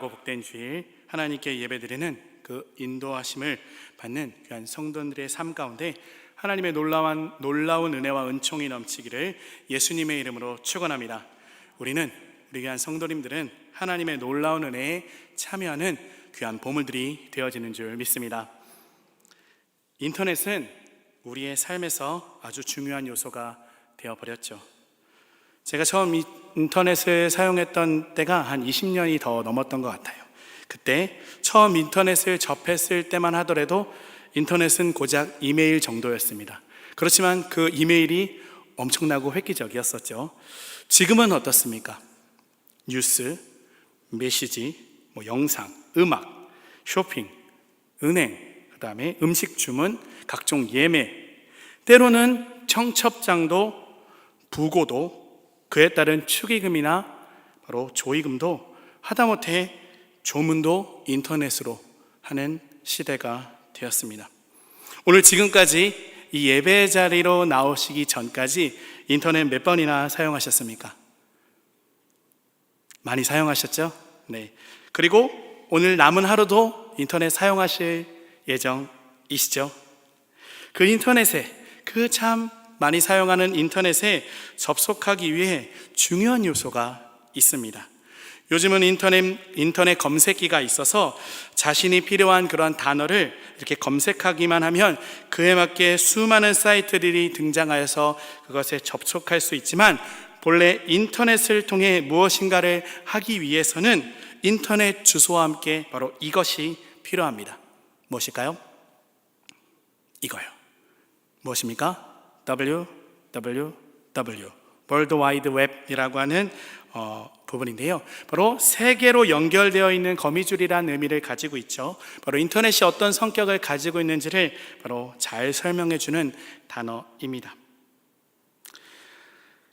복된 주일 하나님께 예배드리는 그 인도하심을 받는 귀한 성도들의 삶 가운데 하나님의 놀라운 은혜와 은총이 넘치기를 예수님의 이름으로 축원합니다. 우리 귀한 성도님들은 하나님의 놀라운 은혜에 참여하는 귀한 보물들이 되어지는 줄 믿습니다. 인터넷은 우리의 삶에서 아주 중요한 요소가 되어버렸죠. 제가 처음 인터넷을 사용했던 때가 한 20년이 더 넘었던 것 같아요. 그때 처음 인터넷을 접했을 때만 하더라도 인터넷은 고작 이메일 정도였습니다. 그렇지만 그 이메일이 엄청나고 획기적이었었죠. 지금은 어떻습니까? 뉴스, 메시지, 영상, 음악, 쇼핑, 은행, 그 다음에 음식 주문, 각종 예매, 때로는 청첩장도 부고도 그에 따른 축의금이나 바로 조의금도 하다못해 조문도 인터넷으로 하는 시대가 되었습니다. 오늘 지금까지 이 예배 자리로 나오시기 전까지 인터넷 몇 번이나 사용하셨습니까? 많이 사용하셨죠? 네. 그리고 오늘 남은 하루도 인터넷 사용하실 예정이시죠? 그 인터넷에 참 많이 사용하는 인터넷에 접속하기 위해 중요한 요소가 있습니다. 요즘은 인터넷 검색기가 있어서 자신이 필요한 그런 단어를 이렇게 검색하기만 하면 그에 맞게 수많은 사이트들이 등장하여서 그것에 접속할 수 있지만 본래 인터넷을 통해 무엇인가를 하기 위해서는 인터넷 주소와 함께 바로 이것이 필요합니다. 무엇일까요? 이거요. 무엇입니까? www, World Wide Web이라고 하는 부분인데요. 바로 세계로 연결되어 있는 거미줄이라는 의미를 가지고 있죠. 바로 인터넷이 어떤 성격을 가지고 있는지를 바로 잘 설명해 주는 단어입니다.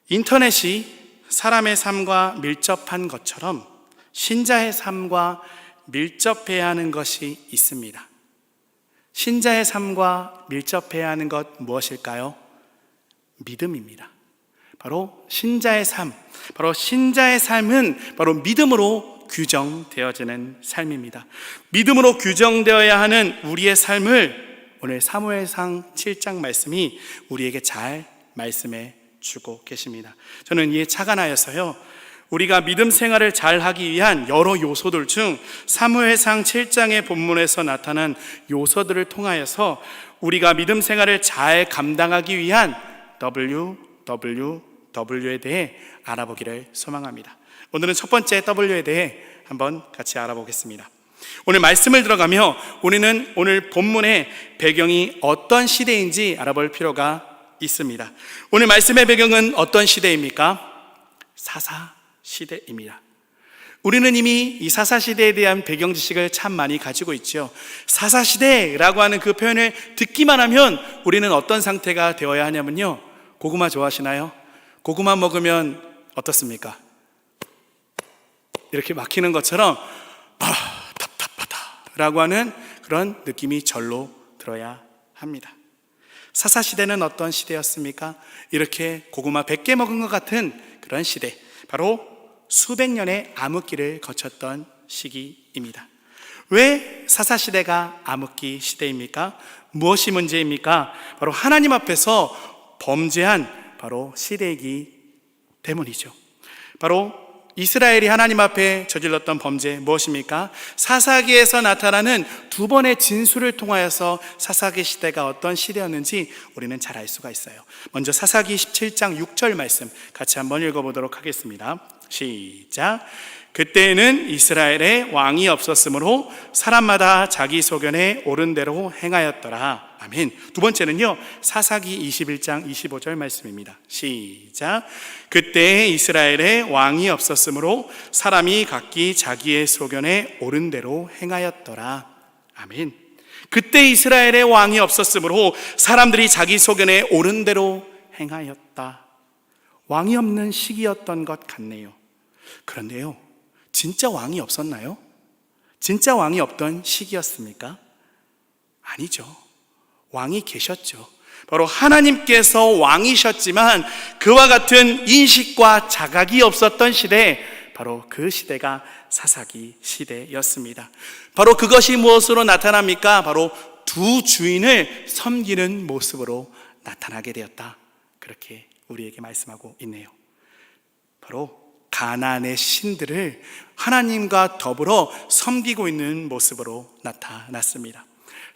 인터넷이 사람의 삶과 밀접한 것처럼 신자의 삶과 밀접해야 하는 것이 있습니다. 신자의 삶과 밀접해야 하는 것 무엇일까요? 믿음입니다. 바로 신자의 삶, 바로 신자의 삶은 바로 믿음으로 규정되어지는 삶입니다. 믿음으로 규정되어야 하는 우리의 삶을 오늘 사무엘상 7장 말씀이 우리에게 잘 말씀해 주고 계십니다. 저는 이에 착안하여서요, 우리가 믿음 생활을 잘 하기 위한 여러 요소들 중 사무엘상 7장의 본문에서 나타난 요소들을 통하여서 우리가 믿음 생활을 잘 감당하기 위한 WWW에 대해 알아보기를 소망합니다. 오늘은 첫 번째 W에 대해 한번 같이 알아보겠습니다. 오늘 말씀을 들어가며 우리는 오늘 본문의 배경이 어떤 시대인지 알아볼 필요가 있습니다. 오늘 말씀의 배경은 어떤 시대입니까? 사사시대입니다. 우리는 이미 이 사사시대에 대한 배경 지식을 참 많이 가지고 있죠. 사사시대라고 하는 그 표현을 듣기만 하면 우리는 어떤 상태가 되어야 하냐면요, 고구마 좋아하시나요? 고구마 먹으면 어떻습니까? 이렇게 막히는 것처럼 답답하다 라고 하는 그런 느낌이 절로 들어야 합니다. 사사시대는 어떤 시대였습니까? 이렇게 고구마 100개 먹은 것 같은 그런 시대, 바로 수백 년의 암흑기를 거쳤던 시기입니다. 왜 사사시대가 암흑기 시대입니까? 무엇이 문제입니까? 바로 하나님 앞에서 범죄한 바로 시대이기 때문이죠. 바로 이스라엘이 하나님 앞에 저질렀던 범죄 무엇입니까? 사사기에서 나타나는 두 번의 진술을 통하여서 사사기 시대가 어떤 시대였는지 우리는 잘 알 수가 있어요. 먼저 사사기 17장 6절 말씀 같이 한번 읽어보도록 하겠습니다. 시작. 그때에는 이스라엘에 왕이 없었으므로 사람마다 자기 소견에 옳은 대로 행하였더라. 아멘. 두 번째는요, 사사기 21장 25절 말씀입니다. 시작. 그때 이스라엘에 왕이 없었으므로 사람이 각기 자기의 소견에 옳은 대로 행하였더라. 아멘. 그때 이스라엘에 왕이 없었으므로 사람들이 자기 소견에 옳은 대로 행하였다. 왕이 없는 시기였던 것 같네요. 그런데요, 진짜 왕이 없었나요? 진짜 왕이 없던 시기였습니까? 아니죠. 왕이 계셨죠. 바로 하나님께서 왕이셨지만 그와 같은 인식과 자각이 없었던 시대, 바로 그 시대가 사사기 시대였습니다. 바로 그것이 무엇으로 나타납니까? 바로 두 주인을 섬기는 모습으로 나타나게 되었다. 그렇게 우리에게 말씀하고 있네요. 바로 가나안의 신들을 하나님과 더불어 섬기고 있는 모습으로 나타났습니다.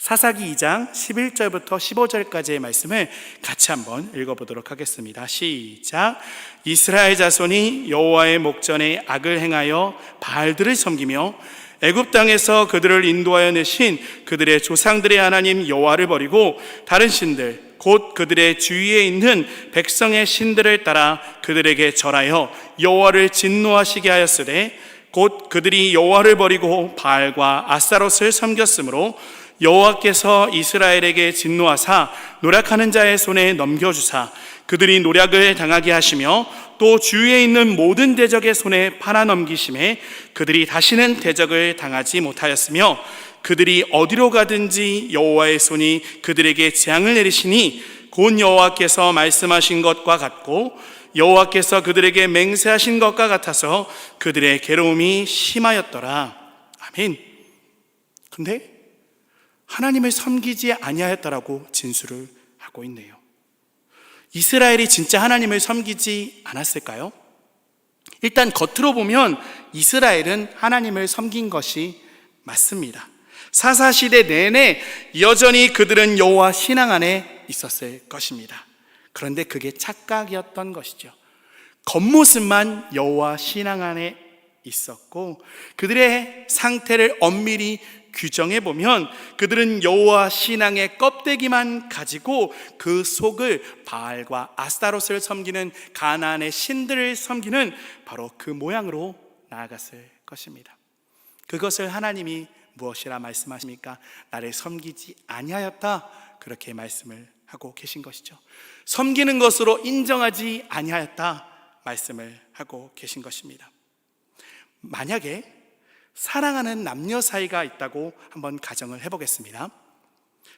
사사기 2장 11절부터 15절까지의 말씀을 같이 한번 읽어보도록 하겠습니다. 시작. 이스라엘 자손이 여호와의 목전에 악을 행하여 바알들을 섬기며 애굽 땅에서 그들을 인도하여 내신 그들의 조상들의 하나님 여호와를 버리고 다른 신들 곧 그들의 주위에 있는 백성의 신들을 따라 그들에게 절하여 여호와를 진노하시게 하였으되 곧 그들이 여호와를 버리고 바알과 아스타롯을 섬겼으므로 여호와께서 이스라엘에게 진노하사 노략하는 자의 손에 넘겨주사 그들이 노략을 당하게 하시며 또 주위에 있는 모든 대적의 손에 팔아넘기심에 그들이 다시는 대적을 당하지 못하였으며 그들이 어디로 가든지 여호와의 손이 그들에게 재앙을 내리시니 곧 여호와께서 말씀하신 것과 같고 여호와께서 그들에게 맹세하신 것과 같아서 그들의 괴로움이 심하였더라. 아멘. 근데 하나님을 섬기지 아니하였다라고 진술을 하고 있네요. 이스라엘이 진짜 하나님을 섬기지 않았을까요? 일단 겉으로 보면 이스라엘은 하나님을 섬긴 것이 맞습니다. 사사시대 내내 여전히 그들은 여호와 신앙 안에 있었을 것입니다. 그런데 그게 착각이었던 것이죠. 겉모습만 여호와 신앙 안에 있었고 그들의 상태를 엄밀히 규정해 보면 그들은 여호와 신앙의 껍데기만 가지고 그 속을 바알과 아스타롯을 섬기는 가나안의 신들을 섬기는 바로 그 모양으로 나아갔을 것입니다. 그것을 하나님이 무엇이라 말씀하십니까? 나를 섬기지 아니하였다, 그렇게 말씀을 하고 계신 것이죠. 섬기는 것으로 인정하지 아니하였다 말씀을 하고 계신 것입니다. 만약에 사랑하는 남녀 사이가 있다고 한번 가정을 해보겠습니다.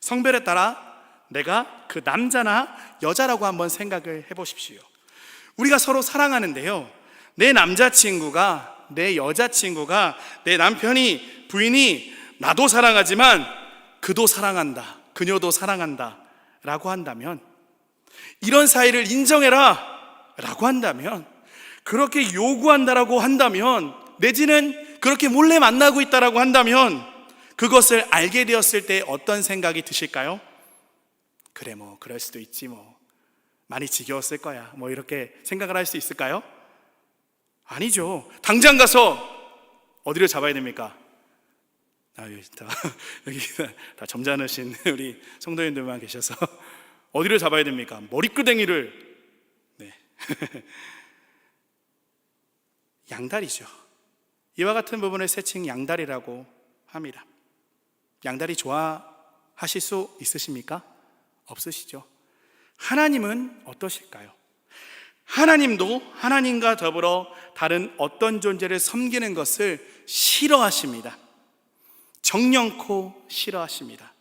성별에 따라 내가 그 남자나 여자라고 한번 생각을 해보십시오. 우리가 서로 사랑하는데요, 내 남자친구가, 내 여자친구가, 내 남편이, 부인이 나도 사랑하지만 그도 사랑한다, 그녀도 사랑한다 라고 한다면, 이런 사이를 인정해라 라고 한다면, 그렇게 요구한다라고 한다면, 내지는 그렇게 몰래 만나고 있다라고 한다면 그것을 알게 되었을 때 어떤 생각이 드실까요? 그래, 뭐 그럴 수도 있지, 뭐 많이 지겨웠을 거야, 뭐 이렇게 생각을 할 수 있을까요? 아니죠. 당장 가서 어디를 잡아야 됩니까? 여기 다 점잖으신 우리 성도님들만 계셔서 어디를 잡아야 됩니까? 머리끄댕이를. 네. 양다리죠. 이와 같은 부분을 세칭 양다리라고 합니다. 양다리 좋아하실 수 있으십니까? 없으시죠? 하나님은 어떠실까요? 하나님도 하나님과 더불어 다른 어떤 존재를 섬기는 것을 싫어하십니다. 정령코 싫어하십니다.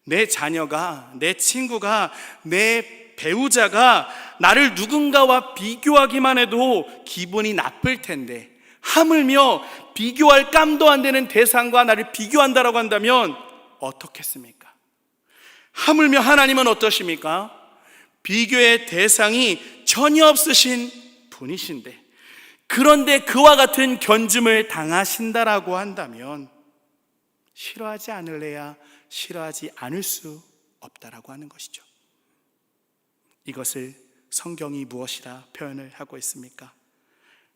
내 자녀가, 내 친구가, 내 배우자가 나를 누군가와 비교하기만 해도 기분이 나쁠 텐데, 하물며 비교할 깜도 안 되는 대상과 나를 비교한다라고 한다면 어떻겠습니까? 하물며 하나님은 어떠십니까? 비교의 대상이 전혀 없으신 분이신데, 그런데 그와 같은 견줌을 당하신다라고 한다면 싫어하지 않을래야 싫어하지 않을 수 없다라고 하는 것이죠. 이것을 성경이 무엇이라 표현을 하고 있습니까?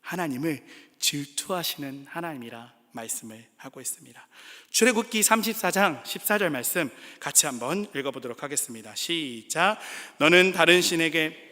하나님을 질투하시는 하나님이라 말씀을 하고 있습니다. 출애굽기 34장 14절 말씀 같이 한번 읽어보도록 하겠습니다. 시작. 너는 다른 신에게,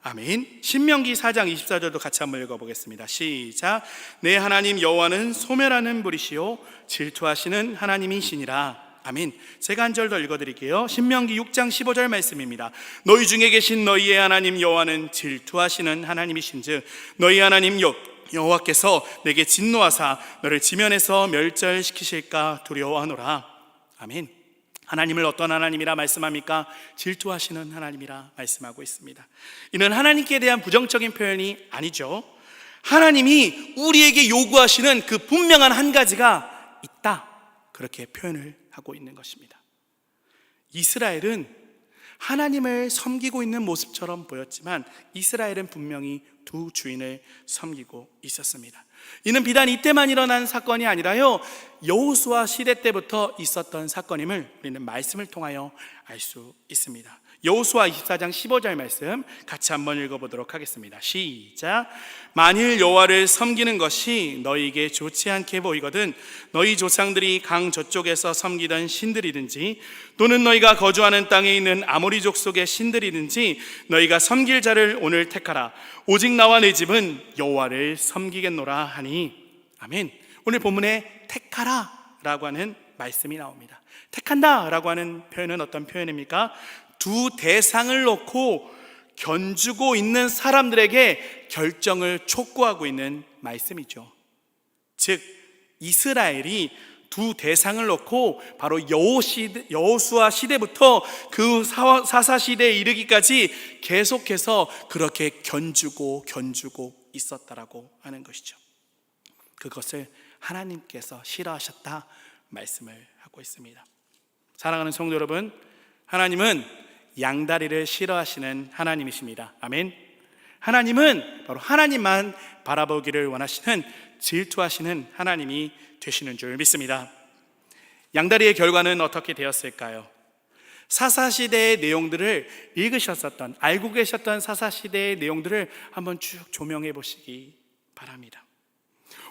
아멘. 신명기 4장 24절도 같이 한번 읽어보겠습니다. 시작. 내 하나님 여호와는 소멸하는 불이시요 질투하시는 하나님이시니라. 아멘. 제가 한 절 더 읽어드릴게요. 신명기 6장 15절 말씀입니다. 너희 중에 계신 너희의 하나님 여호와는 질투하시는 하나님이신즉 너희 하나님 여호와께서 내게 진노하사 너를 지면에서 멸절시키실까 두려워하노라. 아멘. 하나님을 어떤 하나님이라 말씀합니까? 질투하시는 하나님이라 말씀하고 있습니다. 이는 하나님께 대한 부정적인 표현이 아니죠. 하나님이 우리에게 요구하시는 그 분명한 한 가지가 있다, 그렇게 표현을 하고 있는 것입니다. 이스라엘은 하나님을 섬기고 있는 모습처럼 보였지만 이스라엘은 분명히 두 주인을 섬기고 있었습니다. 이는 비단 이때만 일어난 사건이 아니라요, 여호수아 시대 때부터 있었던 사건임을 우리는 말씀을 통하여 알 수 있습니다. 여호수아 24장 15절 말씀 같이 한번 읽어보도록 하겠습니다. 시작. 만일 여호와를 섬기는 것이 너희에게 좋지 않게 보이거든 너희 조상들이 강 저쪽에서 섬기던 신들이든지 또는 너희가 거주하는 땅에 있는 아모리 족속의 신들이든지 너희가 섬길 자를 오늘 택하라. 오직 나와 내 집은 여호와를 섬기겠노라 하니. 아멘. 오늘 본문에 택하라 라고 하는 말씀이 나옵니다. 택한다 라고 하는 표현은 어떤 표현입니까? 두 대상을 놓고 견주고 있는 사람들에게 결정을 촉구하고 있는 말씀이죠. 즉 이스라엘이 두 대상을 놓고 바로 여호수아 시대부터 그 사사 시대에 이르기까지 계속해서 그렇게 견주고 있었다라고 하는 것이죠. 그것을 하나님께서 싫어하셨다 말씀을 하고 있습니다. 사랑하는 성도 여러분, 하나님은 양다리를 싫어하시는 하나님이십니다. 아멘. 하나님은 바로 하나님만 바라보기를 원하시는 질투하시는 하나님이 되시는 줄 믿습니다. 양다리의 결과는 어떻게 되었을까요? 사사시대의 내용들을 읽으셨었던, 알고 계셨던 사사시대의 내용들을 한번 쭉 조명해 보시기 바랍니다.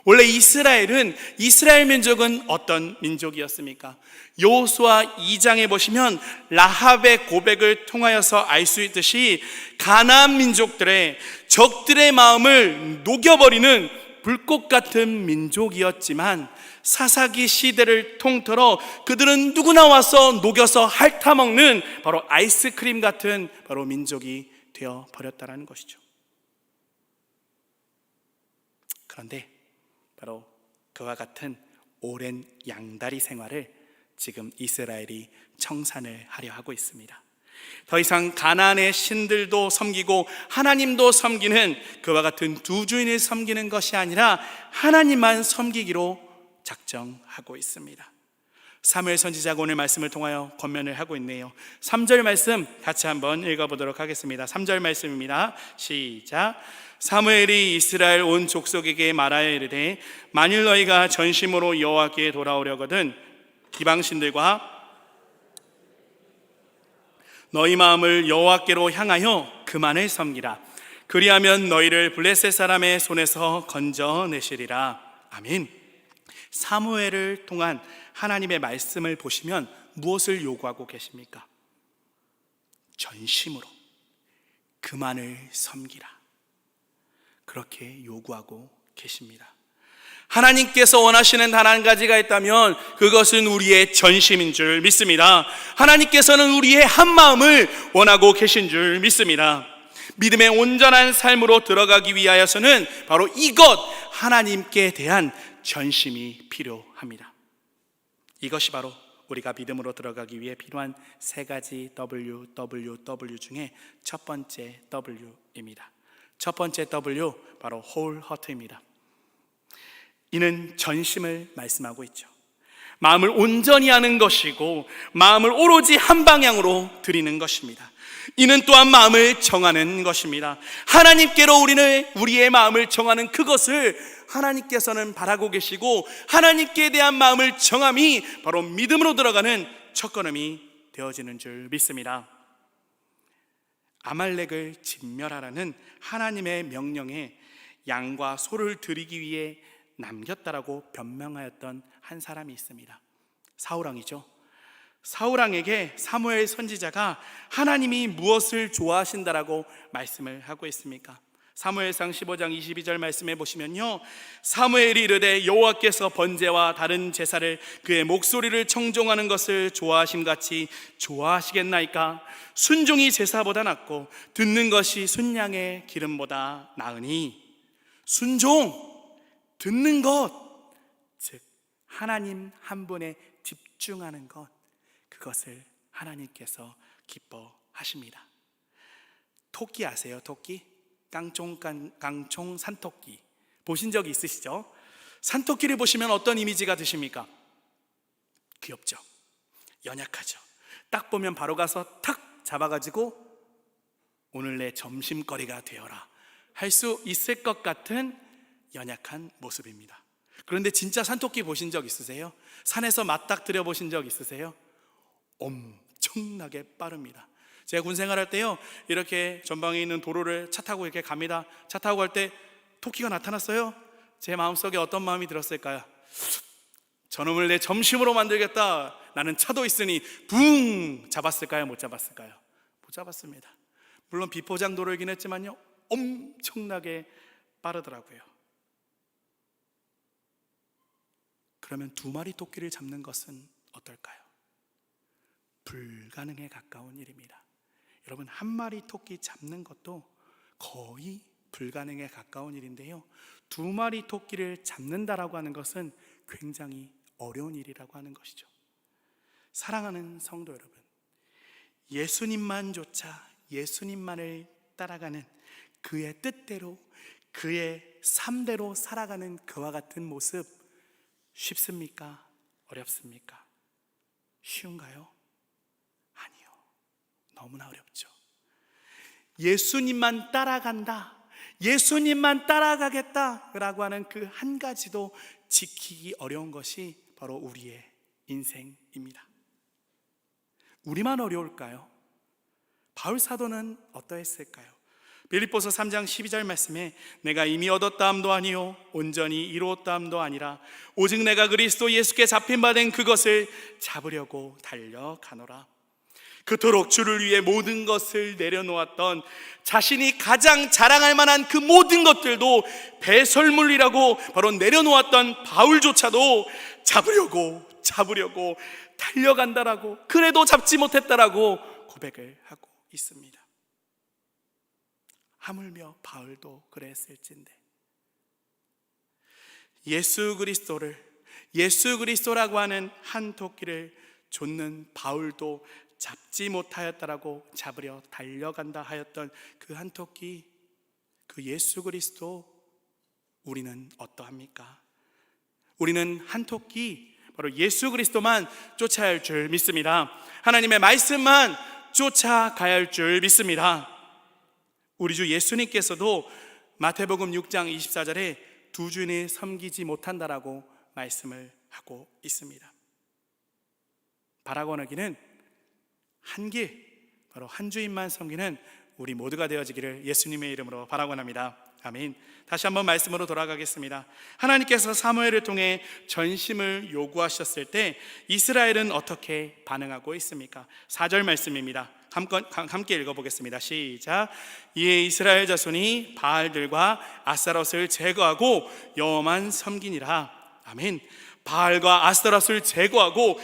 원래 이스라엘 민족은 어떤 민족이었습니까? 여호수아 2장에 보시면 라합의 고백을 통하여서 알 수 있듯이 가나안 민족들의 적들의 마음을 녹여버리는 불꽃 같은 민족이었지만 사사기 시대를 통틀어 그들은 누구나 와서 녹여서 핥아먹는 바로 아이스크림 같은 바로 민족이 되어버렸다는 것이죠. 그런데 바로 그와 같은 오랜 양다리 생활을 지금 이스라엘이 청산을 하려 하고 있습니다. 더 이상 가나안의 신들도 섬기고 하나님도 섬기는 그와 같은 두 주인을 섬기는 것이 아니라 하나님만 섬기기로 작정하고 있습니다. 사무엘 선지자가 오늘 말씀을 통하여 권면을 하고 있네요. 3절 말씀 같이 한번 읽어보도록 하겠습니다. 3절 말씀입니다. 시작. 사무엘이 이스라엘 온 족속에게 말하여 이르되 만일 너희가 전심으로 여호와께 돌아오려거든 이방신들과 너희 마음을 여호와께로 향하여 그만을 섬기라. 그리하면 너희를 블레셋 사람의 손에서 건져내시리라. 아멘. 사무엘을 통한 하나님의 말씀을 보시면 무엇을 요구하고 계십니까? 전심으로 그만을 섬기라, 그렇게 요구하고 계십니다. 하나님께서 원하시는 단 한 가지가 있다면 그것은 우리의 전심인 줄 믿습니다. 하나님께서는 우리의 한 마음을 원하고 계신 줄 믿습니다. 믿음의 온전한 삶으로 들어가기 위하여서는 바로 이것, 하나님께 대한 전심이 필요합니다. 이것이 바로 우리가 믿음으로 들어가기 위해 필요한 세 가지 W 중에 첫 번째 W입니다. 첫 번째 W, 바로 wholeheart입니다. 이는 전심을 말씀하고 있죠. 마음을 온전히 하는 것이고 마음을 오로지 한 방향으로 드리는 것입니다. 이는 또한 마음을 정하는 것입니다. 하나님께로 우리의 마음을 정하는 그것을 하나님께서는 바라고 계시고 하나님께 대한 마음을 정함이 바로 믿음으로 들어가는 첫걸음이 되어지는 줄 믿습니다. 아말렉을 진멸하라는 하나님의 명령에 양과 소를 드리기 위해 남겼다라고 변명하였던 한 사람이 있습니다. 사울왕이죠. 사울왕에게 사무엘 선지자가 하나님이 무엇을 좋아하신다라고 말씀을 하고 있습니까? 사무엘상 15장 22절 말씀해 보시면요, 사무엘이 이르되 여호와께서 번제와 다른 제사를 그의 목소리를 청종하는 것을 좋아하심같이 좋아하시겠나이까? 순종이 제사보다 낫고 듣는 것이 순양의 기름보다 나으니. 순종, 듣는 것, 즉 하나님 한 분에 집중하는 것, 그것을 하나님께서 기뻐하십니다. 토끼 아세요? 토끼? 깡총 산토끼 보신 적이 있으시죠? 산토끼를 보시면 어떤 이미지가 드십니까? 귀엽죠? 연약하죠? 딱 보면 바로 가서 탁 잡아가지고 오늘 내 점심거리가 되어라 할 수 있을 것 같은 연약한 모습입니다. 그런데 진짜 산토끼 보신 적 있으세요? 산에서 맞닥뜨려 보신 적 있으세요? 엄청나게 빠릅니다. 제가 군 생활할 때요, 이렇게 전방에 있는 도로를 차 타고 이렇게 갑니다. 차 타고 갈 때 토끼가 나타났어요. 제 마음속에 어떤 마음이 들었을까요? 저놈을 내 점심으로 만들겠다. 나는 차도 있으니 붕 잡았을까요? 못 잡았을까요? 못 잡았습니다. 물론 비포장 도로이긴 했지만요, 엄청나게 빠르더라고요. 그러면 2마리 토끼를 잡는 것은 어떨까요? 불가능에 가까운 일입니다. 여러분, 1마리 토끼 잡는 것도 거의 불가능에 가까운 일인데요, 2마리 토끼를 잡는다라고 하는 것은 굉장히 어려운 일이라고 하는 것이죠. 사랑하는 성도 여러분, 예수님만 쫓아 예수님만을 따라가는 그의 뜻대로 그의 삶대로 살아가는 그와 같은 모습 쉽습니까? 어렵습니까? 쉬운가요? 아니요, 너무나 어렵죠. 예수님만 따라간다, 예수님만 따라가겠다라고 하는 그 한 가지도 지키기 어려운 것이 바로 우리의 인생입니다. 우리만 어려울까요? 바울 사도는 어떠했을까요? 빌립보서 3장 12절 말씀에 내가 이미 얻었다함도 아니요 온전히 이루었다함도 아니라 오직 내가 그리스도 예수께 잡힌 바 된 그것을 잡으려고 달려가노라. 그토록 주를 위해 모든 것을 내려놓았던, 자신이 가장 자랑할 만한 그 모든 것들도 배설물이라고 바로 내려놓았던 바울조차도 잡으려고 달려간다라고, 그래도 잡지 못했다라고 고백을 하고 있습니다. 하물며 바울도 그랬을진데, 예수 그리스도라고 하는 한 토끼를 좇는 바울도 잡지 못하였다라고 잡으려 달려간다 하였던 그 한 토끼, 그 예수 그리스도, 우리는 어떠합니까? 우리는 한 토끼, 바로 예수 그리스도만 쫓아야 할 줄 믿습니다. 하나님의 말씀만 쫓아가야 할 줄 믿습니다. 우리 주 예수님께서도 마태복음 6장 24절에 두 주인을 섬기지 못한다라고 말씀을 하고 있습니다. 바라고나기는 한 길, 바로 한 주인만 섬기는 우리 모두가 되어지기를 예수님의 이름으로 바라고납니다. 아멘. 다시 한번 말씀으로 돌아가겠습니다. 하나님께서 사무엘을 통해 전심을 요구하셨을 때 이스라엘은 어떻게 반응하고 있습니까? 4절 말씀입니다. 함께 읽어보겠습니다. 시작. 이에 이스라엘 자손이 바알들과 아스타롯을 제거하고 여호와만 섬기니라. 아멘. 바알과 아스타롯을 제거하고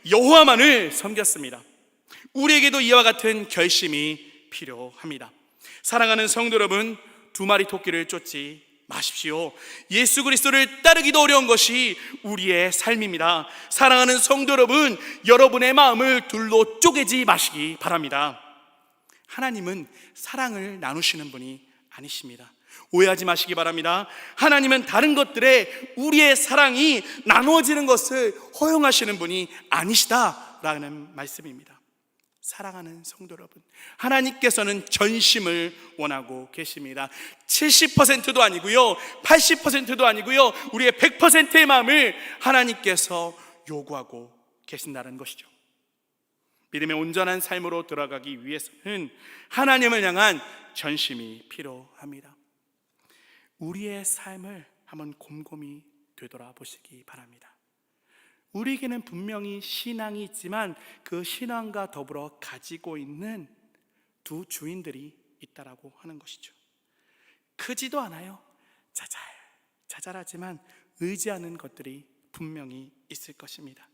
여호와만을 섬겼습니다. 우리에게도 이와 같은 결심이 필요합니다. 사랑하는 성도 여러분, 2마리 토끼를 쫓지 마십시오. 예수 그리스도를 따르기도 어려운 것이 우리의 삶입니다. 사랑하는 성도 여러분, 여러분의 마음을 둘로 쪼개지 마시기 바랍니다. 하나님은 사랑을 나누시는 분이 아니십니다. 오해하지 마시기 바랍니다. 하나님은 다른 것들에 우리의 사랑이 나누어지는 것을 허용하시는 분이 아니시다라는 말씀입니다. 사랑하는 성도 여러분, 하나님께서는 전심을 원하고 계십니다. 70%도 아니고요, 80%도 아니고요, 우리의 100%의 마음을 하나님께서 요구하고 계신다는 것이죠. 믿음의 온전한 삶으로 들어가기 위해서는 하나님을 향한 전심이 필요합니다. 우리의 삶을 한번 곰곰이 되돌아보시기 바랍니다. 우리에게는 분명히 신앙이 있지만 그 신앙과 더불어 가지고 있는 두 주인들이 있다라고 하는 것이죠. 크지도 않아요. 자잘하지만 의지하는 것들이 분명히 있을 것입니다.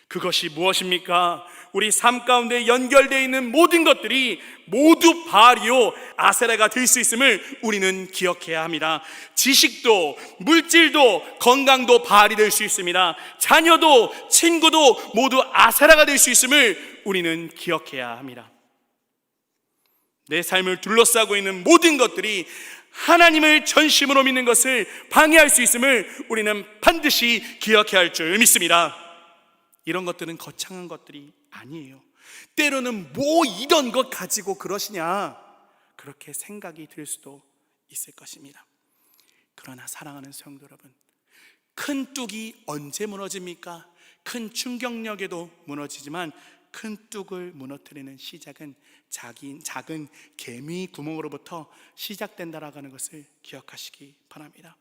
그것이 무엇입니까? 우리 삶 가운데 연결되어 있는 모든 것들이 모두 바알이요 아세라가 될 수 있음을 우리는 기억해야 합니다. 지식도, 물질도, 건강도 바알이 될 수 있습니다. 자녀도, 친구도 모두 아세라가 될 수 있음을 우리는 기억해야 합니다. 내 삶을 둘러싸고 있는 모든 것들이 하나님을 전심으로 믿는 것을 방해할 수 있음을 우리는 반드시 기억해야 할 줄 믿습니다. 이런 것들은 거창한 것들이 아니에요. 때로는 뭐 이런 것 가지고 그러시냐, 그렇게 생각이 들 수도 있을 것입니다. 그러나 사랑하는 성도 여러분, 큰 뚝이 언제 무너집니까? 큰 충격력에도 무너지지만 큰 뚝을 무너뜨리는 시작은 작은 개미 구멍으로부터 시작된다라고 하는 것을 기억하시기 바랍니다.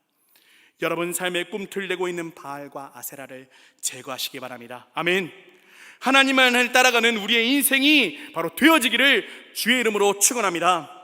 여러분 삶에 꿈틀대고 있는 바알과 아세라를 제거하시기 바랍니다. 아멘. 하나님만을 따라가는 우리의 인생이 바로 되어지기를 주의 이름으로 축원합니다.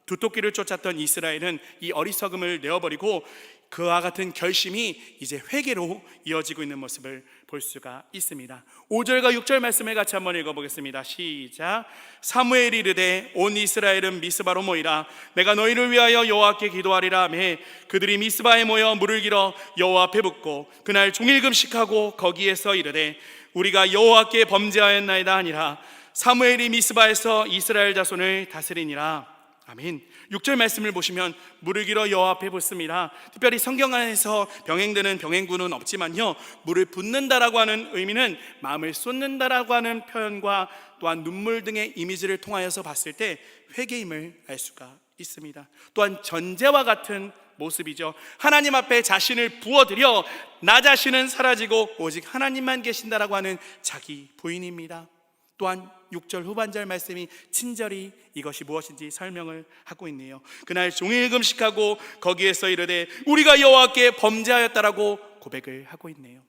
두토끼를 쫓았던 이스라엘은 이 어리석음을 내어버리고 그와 같은 결심이 이제 회개로 이어지고 있는 모습을 볼 수가 있습니다. 5절과 6절 말씀을 같이 한번 읽어보겠습니다. 시작. 사무엘이 이르되 온 이스라엘은 미스바로 모이라. 내가 너희를 위하여 여호와께 기도하리라 하매 그들이 미스바에 모여 물을 길어 여호와 앞에 붓고 그날 종일 금식하고 거기에서 이르되 우리가 여호와께 범죄하였나이다 하니라. 사무엘이 미스바에서 이스라엘 자손을 다스리니라. 아멘. 6절 말씀을 보시면 물을 길어 여호와 앞에 붓습니다. 특별히 성경 안에서 병행되는 병행구는 없지만요, 물을 붓는다라고 하는 의미는 마음을 쏟는다라고 하는 표현과 또한 눈물 등의 이미지를 통하여서 봤을 때 회개임을 알 수가 있습니다. 또한 전제와 같은 모습이죠. 하나님 앞에 자신을 부어드려 나 자신은 사라지고 오직 하나님만 계신다라고 하는 자기 부인입니다. 또한 6절 후반절 말씀이 친절히 이것이 무엇인지 설명을 하고 있네요. 그날 종일 금식하고 거기에서 이르되 우리가 여호와께 범죄하였다라고 고백을 하고 있네요.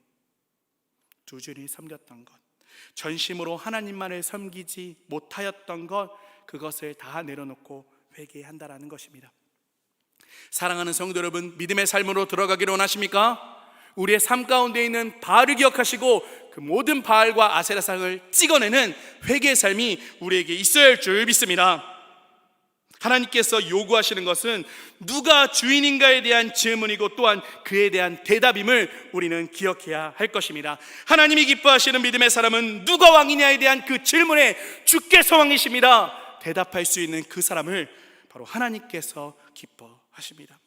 두 주를 섬겼던 것, 전심으로 하나님만을 섬기지 못하였던 것, 그것을 다 내려놓고 회개한다라는 것입니다. 사랑하는 성도 여러분, 믿음의 삶으로 들어가기를 원하십니까? 우리의 삶 가운데 있는 바알을 기억하시고 그 모든 바알과 아세라상을 찍어내는 회개의 삶이 우리에게 있어야 할 줄 믿습니다. 하나님께서 요구하시는 것은 누가 주인인가에 대한 질문이고 또한 그에 대한 대답임을 우리는 기억해야 할 것입니다. 하나님이 기뻐하시는 믿음의 사람은 누가 왕이냐에 대한 그 질문에 주께서 왕이십니다 대답할 수 있는 그 사람을 바로 하나님께서 기뻐하십니다.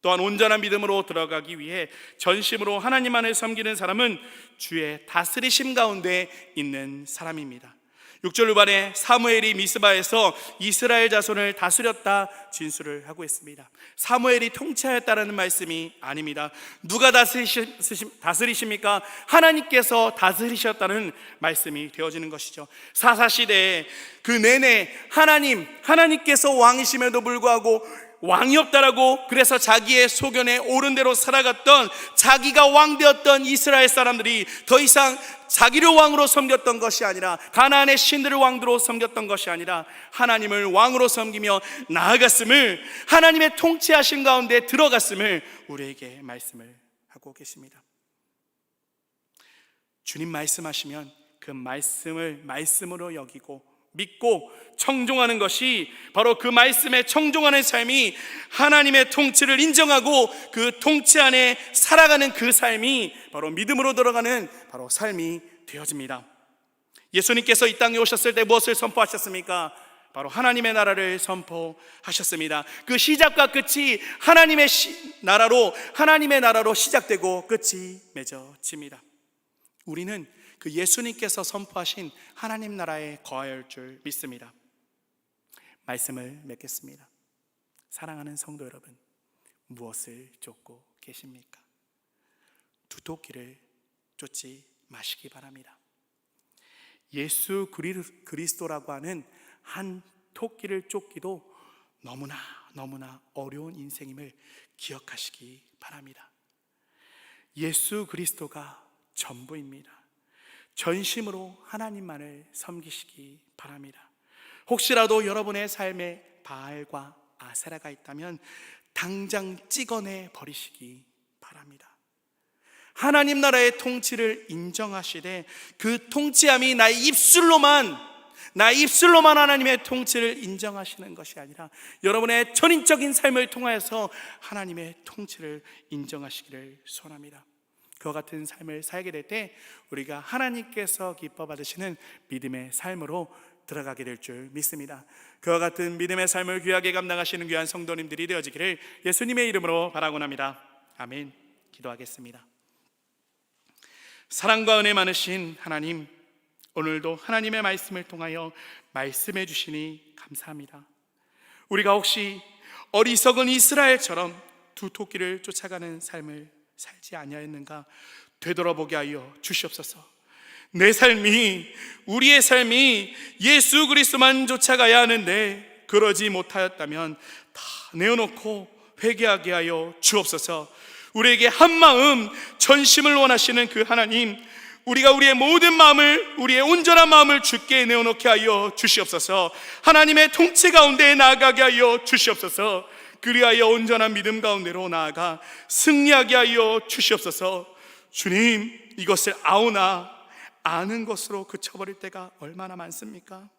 또한 온전한 믿음으로 들어가기 위해 전심으로 하나님만을 섬기는 사람은 주의 다스리심 가운데 있는 사람입니다. 6절 후반에 사무엘이 미스바에서 이스라엘 자손을 다스렸다 진술을 하고 있습니다. 사무엘이 통치하였다는 말씀이 아닙니다. 누가 다스리십니까? 하나님께서 다스리셨다는 말씀이 되어지는 것이죠. 사사시대에 그 내내 하나님께서 왕이심에도 불구하고 왕이 없다라고 그래서 자기의 소견에 옳은 대로 살아갔던, 자기가 왕 되었던 이스라엘 사람들이 더 이상 자기를 왕으로 섬겼던 것이 아니라, 가나안의 신들을 왕으로 섬겼던 것이 아니라 하나님을 왕으로 섬기며 나아갔음을, 하나님의 통치하신 가운데 들어갔음을 우리에게 말씀을 하고 계십니다. 주님 말씀하시면 그 말씀을 말씀으로 여기고 믿고 청종하는 것이, 바로 그 말씀에 청종하는 삶이 하나님의 통치를 인정하고 그 통치 안에 살아가는 그 삶이 바로 믿음으로 들어가는 바로 삶이 되어집니다. 예수님께서 이 땅에 오셨을 때 무엇을 선포하셨습니까? 바로 하나님의 나라를 선포하셨습니다. 그 시작과 끝이 하나님의 나라로 시작되고 끝이 맺어집니다. 우리는 그 예수님께서 선포하신 하나님 나라에 거할 줄 믿습니다. 말씀을 맺겠습니다. 사랑하는 성도 여러분, 무엇을 쫓고 계십니까? 두토끼를 쫓지 마시기 바랍니다. 예수 그리스도라고 하는 한 토끼를 쫓기도 너무나 어려운 인생임을 기억하시기 바랍니다. 예수 그리스도가 전부입니다. 전심으로 하나님만을 섬기시기 바랍니다. 혹시라도 여러분의 삶에 바알과 아세라가 있다면 당장 찍어내 버리시기 바랍니다. 하나님 나라의 통치를 인정하시되 그 통치함이 나의 입술로만 하나님의 통치를 인정하시는 것이 아니라 여러분의 전인적인 삶을 통하여서 하나님의 통치를 인정하시기를 소원합니다. 그와 같은 삶을 살게 될 때 우리가 하나님께서 기뻐 받으시는 믿음의 삶으로 들어가게 될 줄 믿습니다. 그와 같은 믿음의 삶을 귀하게 감당하시는 귀한 성도님들이 되어지기를 예수님의 이름으로 바라곤 합니다. 아멘. 기도하겠습니다. 사랑과 은혜 많으신 하나님, 오늘도 하나님의 말씀을 통하여 말씀해 주시니 감사합니다. 우리가 혹시 어리석은 이스라엘처럼 두 토끼를 쫓아가는 삶을 살지 아니하였는가 되돌아보게 하여 주시옵소서. 내 삶이, 우리의 삶이 예수 그리스도만 쫓아가야 하는데 그러지 못하였다면 다 내어놓고 회개하게 하여 주옵소서. 우리에게 한마음 전심을 원하시는 그 하나님, 우리가 우리의 모든 마음을, 우리의 온전한 마음을 주께 내어놓게 하여 주시옵소서. 하나님의 통치 가운데 나아가게 하여 주시옵소서. 그리하여 온전한 믿음 가운데로 나아가 승리하게 하여 주시옵소서. 주님, 이것을 아는 것으로 그쳐버릴 때가 얼마나 많습니까?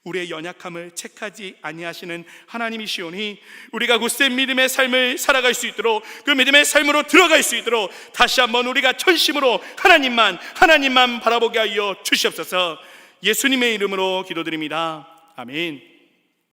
우리의 연약함을 체크하지 아니하시는 하나님이시오니 우리가 굳센 믿음의 삶을 살아갈 수 있도록, 그 믿음의 삶으로 들어갈 수 있도록 다시 한번 우리가 전심으로 하나님만 바라보게 하여 주시옵소서. 예수님의 이름으로 기도드립니다. 아멘.